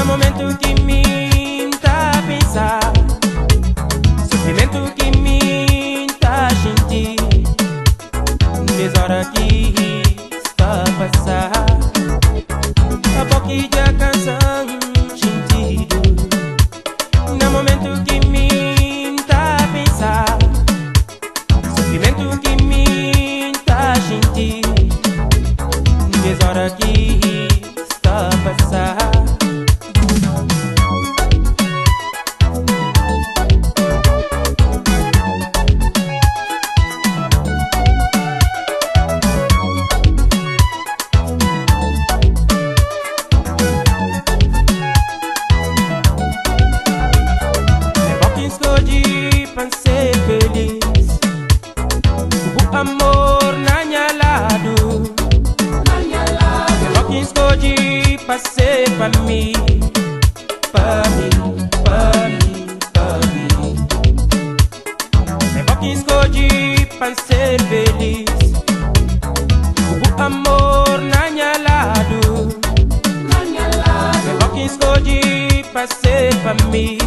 Momento que me tá a pensar, sofrimento que me tá a sentir, desde hora que está a passar, a boquinha canção sentido. No momento que me tá a pensar, sofrimento que me tá a sentir, desde hora que está a passar. Pra ser feliz, o amor na minha lado, eu que escolhi pra ser pra mim, pra mim, pra mim, pra mim. Eu que escolhi pra ser feliz, o amor na minha lado, eu que escolhi pra ser pra mim.